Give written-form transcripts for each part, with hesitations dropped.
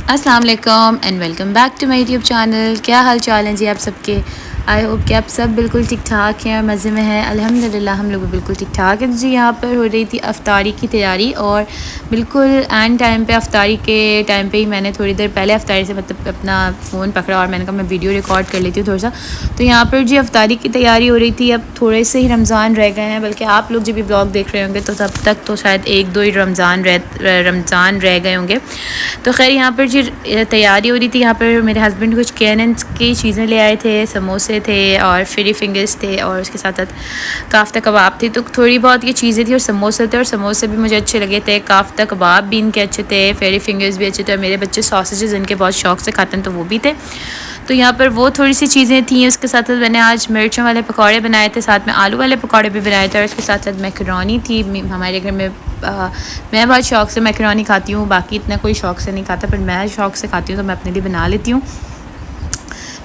अस्सलाम वालेकुम and welcome back to my YouTube channel. क्या हाल चाल हैं जी आप सबके। आई होप कि आप सब बिल्कुल ठीक ठाक हैं और मज़े में हैं। अल्हम्दुलिल्लाह हम लोग भी बिल्कुल ठीक ठाक हैं जी। यहाँ पर हो रही थी अफ्तारी की तैयारी और बिल्कुल एंड टाइम पे अफ्तारी के टाइम पे ही मैंने थोड़ी देर पहले अफ्तारी से मतलब अपना फ़ोन पकड़ा और मैंने कहा मैं वीडियो रिकॉर्ड कर लेती हूँ थोड़ा सा। तो यहाँ पर जी अफ्तारी की तैयारी हो रही थी। अब थोड़े से ही रमज़ान रह गए हैं, बल्कि आप लोग जब भी ब्लॉग देख रहे होंगे तो तब तक तो शायद एक दो ही रमज़ान रह गए होंगे। तो खैर यहाँ पर जी तैयारी हो रही थी। यहाँ पर मेरे हस्बैंड कुछ कैन की चीज़ें ले आए थे, समोसे थे और फ्री फिंगर्स थे और उसके साथ साथ काफ्ता कबाब थी। तो थोड़ी बहुत ये चीज़ें थी और समोसे थे, और समोसे भी मुझे अच्छे लगे थे, काफ्ता कबाब भी इनके अच्छे थे, फेरी फिंगर्स भी अच्छे थे, और मेरे बच्चे सॉसेजेस इनके बहुत शौक से खाते हैं तो वो भी थे। तो यहाँ पर वो थोड़ी सी चीज़ें थी। उसके साथ साथ मैंने आज मिर्चों वाले पकौड़े बनाए थे, साथ में आलू वाले पकौड़े भी बनाए थे, और उसके साथ साथ मैकरोनी थी। हमारे घर में मैं बहुत शौक से मैकरोनी खाती हूँ, बाकी इतना कोई शौक से नहीं खाता, पर मैं शौक से खाती हूँ तो मैं अपने लिए बना लेती हूँ।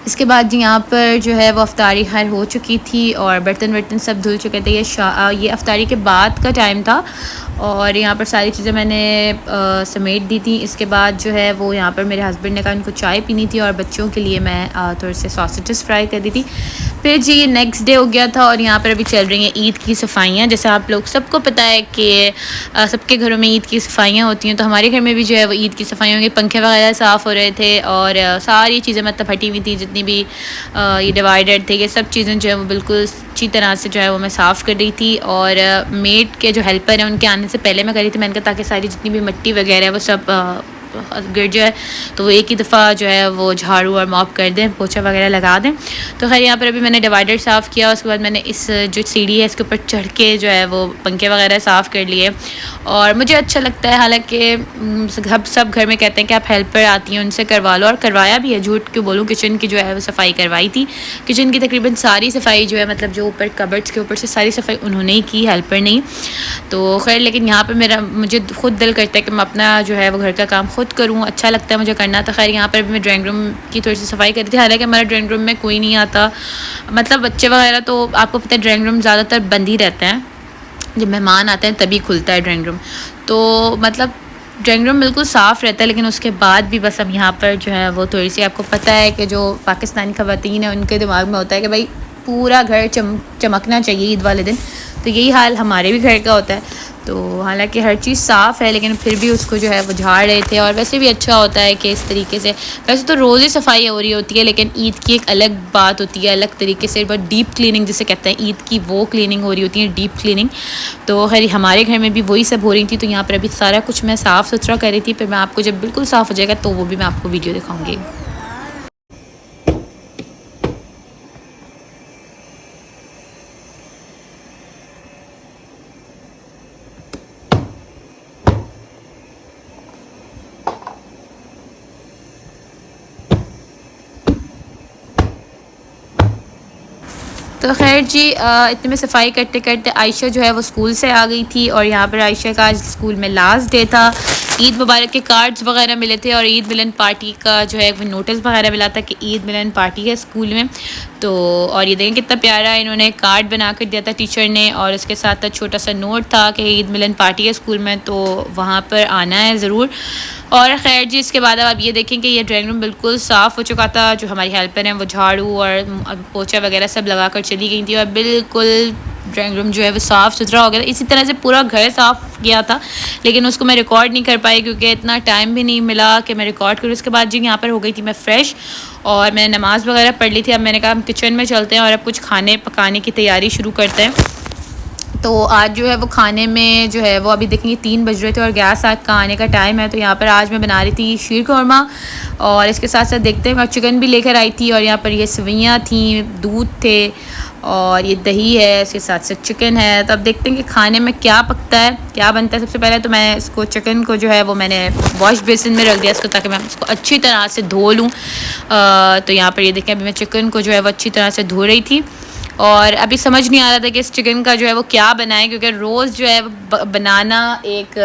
इसके बाद जी यहाँ पर जो है वो अफ्तारी खैर हो चुकी थी और बर्तन वर्तन सब धुल चुके थे। ये अफ्तारी के बाद का टाइम था और यहाँ पर सारी चीज़ें मैंने समेट दी थी। इसके बाद जो है वो यहाँ पर मेरे हस्बैंड ने कहा उनको चाय पीनी थी और बच्चों के लिए मैं थोड़े से सॉसेजेस फ्राई कर दी थी। फिर जी नेक्स्ट डे हो गया था और यहाँ पर अभी चल रही हैं ईद की सफाइयाँ। जैसे आप लोग सबको पता है कि सबके घरों में ईद की सफाइयाँ होती हैं, तो हमारे घर में भी जो है वो ईद की सफाइयाँ होंगी। पंखे वगैरह साफ़ हो रहे थे और सारी चीज़ें मतलब हटी हुई थी, जितनी भी ये डिवाइडर थे, ये सब चीज़ें जो है वो बिल्कुल अच्छी तरह से जो है वो मैं साफ़ कर रही थी। और मेड के जो हेल्पर हैं उनके आने से पहले मैं करी थी। मैंने कहा ताकि सारी जितनी भी मिट्टी वगैरह है वो सब गिर जाए, तो वो एक ही दफ़ा जो है वो झाड़ू और मॉप कर दें, पोछा वगैरह लगा दें। तो खैर यहाँ पर अभी मैंने डिवाइडर साफ़ किया। उसके बाद मैंने इस जो सीढ़ी है इसके ऊपर चढ़ के जो है वो पंखे वगैरह साफ़ कर लिए। और मुझे अच्छा लगता है, हालांकि सब घर में कहते हैं कि आप हेल्पर आती हैं उनसे करवा लो, और करवाया भी है, झूठ क्यों बोलूँ। किचन की जो है वो सफाई करवाई थी। किचन की तकरीबन सारी सफाई जो है मतलब जो ऊपर कबर्ड्स के ऊपर से सारी सफाई उन्होंने ही की, हेल्पर नहीं। तो खैर लेकिन यहाँ पर मुझे खुद दिल करता है कि मैं अपना जो है वो घर का काम खुद करूँ, अच्छा लगता है मुझे करना। तो खैर यहाँ पर भी मैं ड्राइंग रूम की थोड़ी सी सफाई करी थी। हालांकि हमारे ड्राइंग रूम में कोई नहीं आता, मतलब बच्चे वगैरह, तो आपको पता है ड्राइंग रूम ज़्यादातर बंद ही रहते हैं, जब मेहमान आते हैं तभी खुलता है ड्राइंग रूम। तो मतलब ड्राइंग रूम बिल्कुल साफ़ रहता है, लेकिन उसके बाद भी बस हम यहाँ पर जो है वो थोड़ी सी, आपको पता है कि जो पाकिस्तानी ख़वातीन है उनके दिमाग में होता है कि भाई पूरा घर चमकना चाहिए ईद वाले दिन। तो यही हाल हमारे भी घर का होता है। तो हालांकि हर चीज़ साफ़ है लेकिन फिर भी उसको जो है वो झाड़ रहे थे। और वैसे भी अच्छा होता है कि इस तरीके से, वैसे तो रोज़ ही सफाई हो रही होती है, लेकिन ईद की एक अलग बात होती है, अलग तरीके से बहुत डीप क्लीनिंग जिसे कहते हैं, ईद की वो क्लीनिंग हो रही होती है, डीप क्लीनिंग। तो खैर हमारे घर में भी वही सब हो रही थी। तो यहाँ पर अभी सारा कुछ मैं साफ़ सुथरा कर रही थी। फिर मैं आपको जब बिल्कुल साफ़ हो जाएगा तो वो भी मैं आपको वीडियो दिखाऊँगी। तो खैर जी इतने में सफाई करते करते आयशा जो है वो स्कूल से आ गई थी। और यहाँ पर आयशा का आज स्कूल में लास्ट डे था। ईद मुबारक के कार्ड्स वगैरह मिले थे और ईद मिलन पार्टी का जो है वो नोटिस वगैरह मिला था कि ईद मिलन पार्टी है स्कूल में। तो और ये देखें कितना प्यारा इन्होंने कार्ड बना कर दिया था टीचर ने, और इसके साथ छोटा सा नोट था कि ईद मिलन पार्टी है स्कूल में, तो वहाँ पर आना है ज़रूर। और खैर जी इसके बाद अब आप ये देखें कि ये ड्राइंग रूम बिल्कुल साफ़ हो चुका था। जो हमारी हेल्पर हैं वो झाड़ू और पोछा वगैरह सब लगा कर चली गई थी और बिल्कुल ड्राइंग रूम जो है वो साफ़ सुथरा हो गया था। इसी तरह से पूरा घर साफ़ किया था, लेकिन उसको मैं रिकॉर्ड नहीं कर पाई क्योंकि इतना टाइम भी नहीं मिला कि मैं रिकॉर्ड करूँ। उसके बाद जी यहाँ पर हो गई थी मैं फ़्रेश और मैंने नमाज़ वगैरह पढ़ ली थी। अब मैंने कहा हम किचन में चलते हैं और अब कुछ खाने पकाने की तैयारी शुरू करते हैं। तो आज जो है वो खाने में जो है वो अभी देखेंगे 3 बज रहे थे और गैस आग का आने का टाइम है। तो यहाँ पर आज मैं बना रही थी शीर कौरमा, और इसके साथ साथ देखते हैं मैं चिकन भी लेकर आई थी, और यहाँ पर ये सवैयाँ थी, दूध थे और ये दही है, इसके साथ साथ चिकन है। तो अब देखते हैं कि खाने में क्या पकता है, क्या बनता है। सबसे पहले तो मैं इसको चिकन को जो है वो मैंने वॉश बेसिन में रख दिया इसको, ताकि मैं इसको अच्छी तरह से धो लूँ। तो यहाँ पर ये देखें अभी मैं चिकन को जो है वो अच्छी तरह से धो रही थी। और अभी समझ नहीं आ रहा था कि इस चिकन का जो है वो क्या बनाएं, क्योंकि रोज़ जो है बनाना एक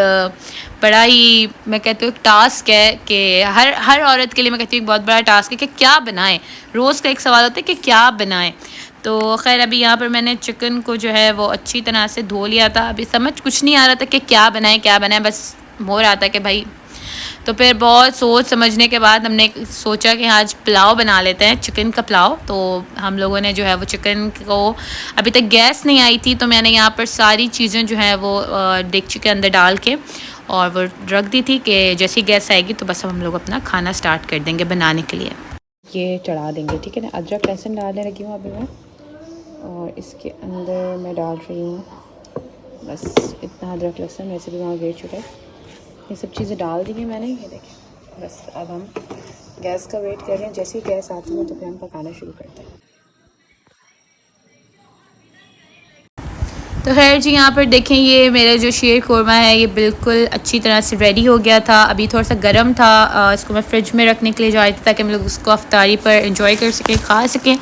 बड़ा ही, मैं कहती हूँ, टास्क है कि हर औरत के लिए मैं कहती हूँ एक बहुत बड़ा टास्क है कि क्या बनाएं। रोज़ का एक सवाल होता है कि क्या बनाएं। तो खैर अभी यहाँ पर मैंने चिकन को जो है वो अच्छी तरह से धो लिया था। अभी समझ कुछ नहीं आ रहा था कि क्या बनाएं, बस हो रहा था कि भाई तो फिर बहुत सोच समझने के बाद हमने सोचा कि आज पुलाव बना लेते हैं, चिकन का पुलाव। तो हम लोगों ने जो है वो चिकन को, अभी तक गैस नहीं आई थी तो मैंने यहाँ पर सारी चीज़ें जो हैं वो डेगची के अंदर डाल के और वो रख दी थी कि जैसी गैस आएगी तो बस हम लोग अपना खाना स्टार्ट कर देंगे बनाने के लिए। ये चढ़ा देंगे, ठीक है ना। अदरक लहसुन डालने लगी हूँ अभी मैं, और इसके अंदर मैं डाल रही हूँ बस इतना अदरक लहसुन, वैसे भी वहाँ गिर चुका है। ये सब चीज़ें डाल दी हैं मैंने, ये देखें। बस अब हम गैस का वेट कर रहे हैं, जैसे ही गैस आती है तो फिर हम पकाना शुरू करते हैं। तो खैर जी, यहाँ पर देखें ये मेरा जो शीर खुरमा है ये बिल्कुल अच्छी तरह से रेडी हो गया था। अभी थोड़ा सा गर्म था, इसको मैं फ्रिज में रखने के लिए जा रही थी ताकि हम लोग उसको अफ्तारी पर एंजॉय कर सकें, खा सकें।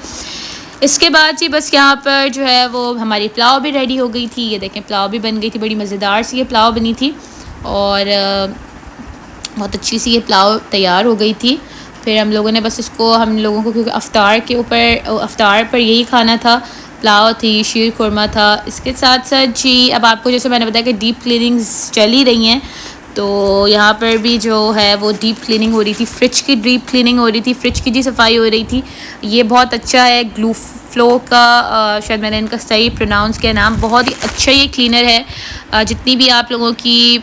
इसके बाद जी बस यहाँ पर जो है वो हमारी पुलाव भी रेडी हो गई थी। ये देखें पुलाव भी बन गई थी, बड़ी मज़ेदार सी ये पुलाव बनी थी और बहुत अच्छी सी ये पुलाव तैयार हो गई थी। फिर हम लोगों ने बस इसको, हम लोगों को क्योंकि अफ्तार पर यही खाना था, पुलाव थी, शीर खुरमा था। इसके साथ साथ जी अब आपको जैसे मैंने बताया कि डीप क्लीनिंग्स चल ही रही हैं, तो यहाँ पर भी जो है वो डीप क्लीनिंग हो रही थी, फ्रिज की डीप क्लीनिंग हो रही थी, फ्रिज की जी सफाई हो रही थी। ये बहुत अच्छा है, ग्लू फ्लो का शायद मैंने इनका सही प्रोनाउंस किया नाम, बहुत ही अच्छा ये क्लीनर है। जितनी भी आप लोगों की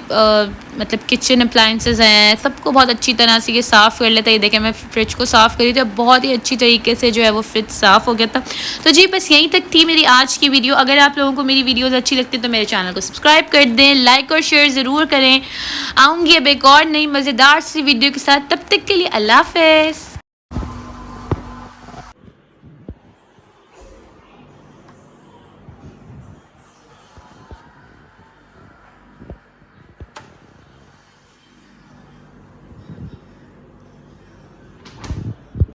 मतलब किचन अप्लाइंसेस हैं सबको बहुत अच्छी तरह से ये साफ़ कर लेता है। ये देखें मैं फ्रिज को साफ़ करी थी, अब बहुत ही अच्छी तरीके से जो है वो फ्रिज साफ़ हो गया था। तो जी बस यहीं तक थी मेरी आज की वीडियो। अगर आप लोगों को मेरी वीडियोज़ अच्छी लगती है तो मेरे चैनल को सब्सक्राइब कर दें, लाइक और शेयर ज़रूर करें। आऊँगी अब एक और नई मज़ेदार सी वीडियो के साथ, तब तक के लिए अल्लाह हाफ़िज़।